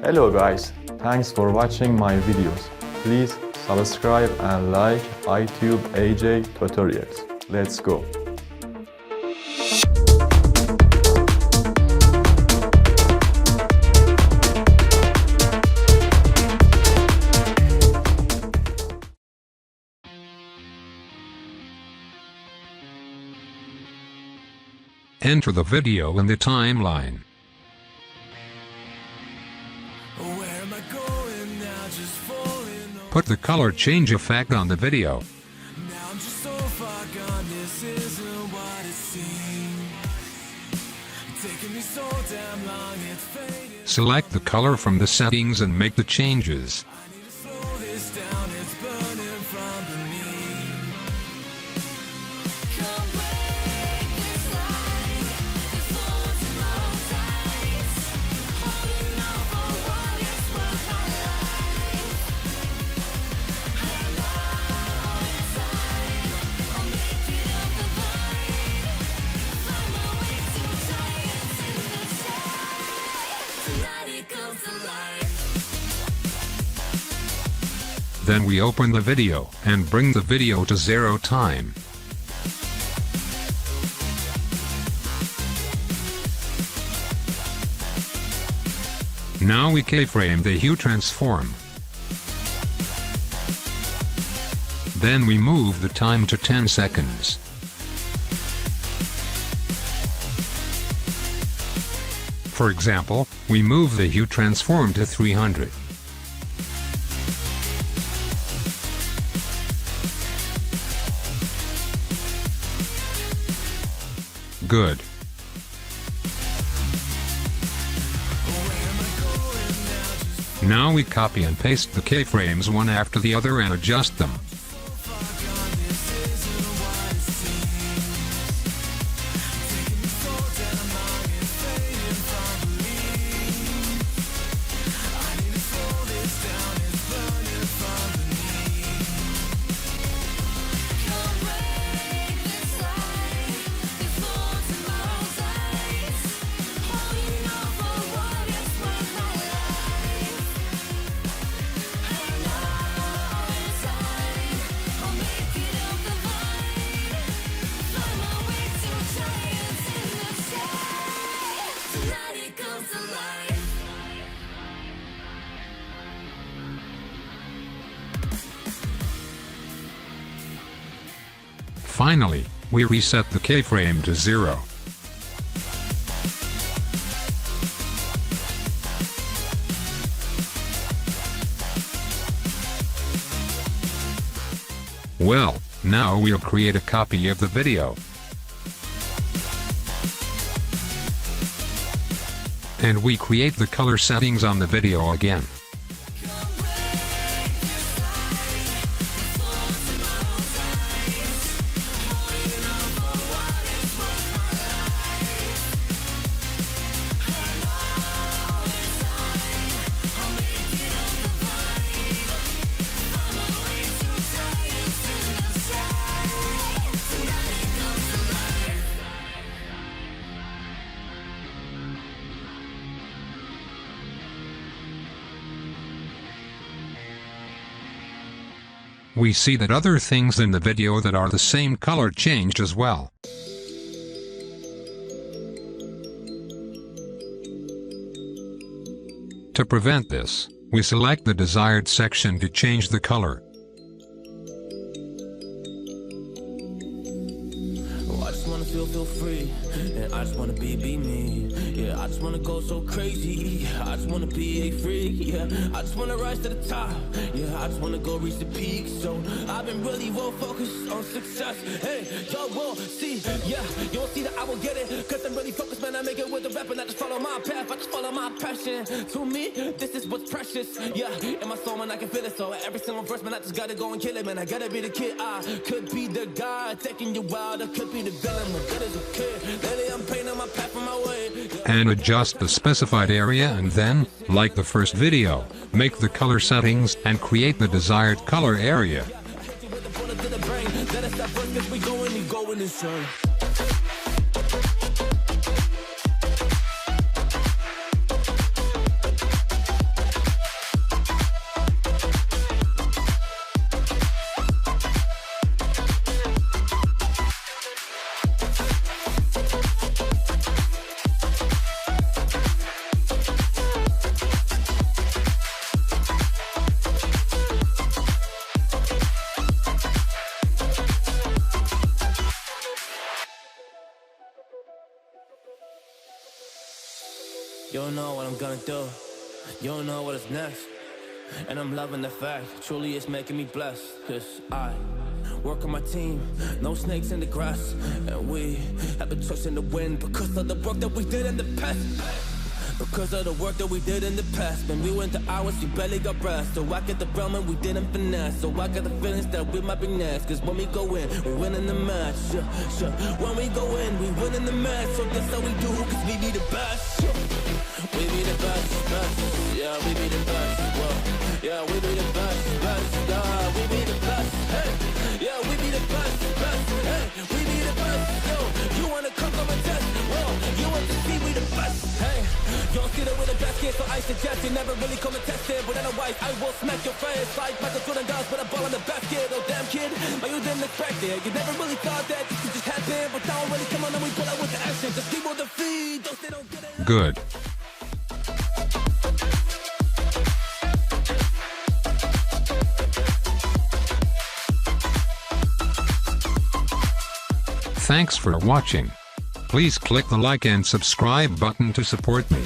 Hello guys, thanks for watching my videos. Please subscribe and like Itube AJ tutorials. Let's go. Enter the video in the timeline. Put the color change effect on the video. Select the color from the settings and make the changes. Then we open the video and bring the video to 0 time. Now we keyframe the hue transform. Then we move the time to 10 seconds. For example, we move the hue transform to 300. Good. Now we copy and paste the keyframes one after the other and adjust them. Finally, we reset the keyframe to 0. Well, now we'll create a copy of the video. And we create the color settings on the video again. We see that other things in the video that are the same color changed as well. To prevent this, we select the desired section to change the color. I just wanna feel free, and I just wanna be me. Yeah, I just wanna go so crazy. I just wanna be a freak. Yeah, I just wanna rise to the top. Yeah, I just wanna go reach the peak. So I've been really well focused on success. Hey, y'all will see. Yeah, you won't see that I will get it. Cause I'm really focused, man. I make it with the rap and I just follow my path. I just follow my passion. To me, this is what's precious. Yeah, in my soul, man, I can feel it. So every single verse, man, I just gotta go and kill it, man. I gotta be the kid. I could be the guy taking you wild. I could be the villain, but good as a kid. Lately, I'm painting my path on my way. And adjust the specified area, and then, like the first video, make the color settings and create the desired color area. know what I'm gonna do. You don't know what is next. And I'm loving the fact, truly it's making me blessed. Cause I work on my team, no snakes in the grass. And we have been trust in the wind because of the work that we did in the past. Because of the work that we did in the past. When we went to hours, we barely got rest. So I get the realm and we didn't finesse. So I got the feelings that we might be next. Cause when we go in, we win in the match. When we go in, we win in the match. So that's how we do, cause we be the best. We be the best, best. Yeah, we be the best. Whoa. Yeah, we be the best, best. We be the best. Hey, yeah, we be the best, best. Hey, we be the best. Yo, you wanna come and test? Whoa, you want to see we the best? Hey, you don't see that we're the best kid, so I suggest you never really come and test it. But otherwise, I will smack your face like Michael Jordan does with a ball in the basket. Oh damn kid, but you didn't expect it. You never really thought that this could just happen. But now really come on and we pull out with the action. Just people the feed, those they don't get it. Good. Thanks for watching. Please click the like and subscribe button to support me.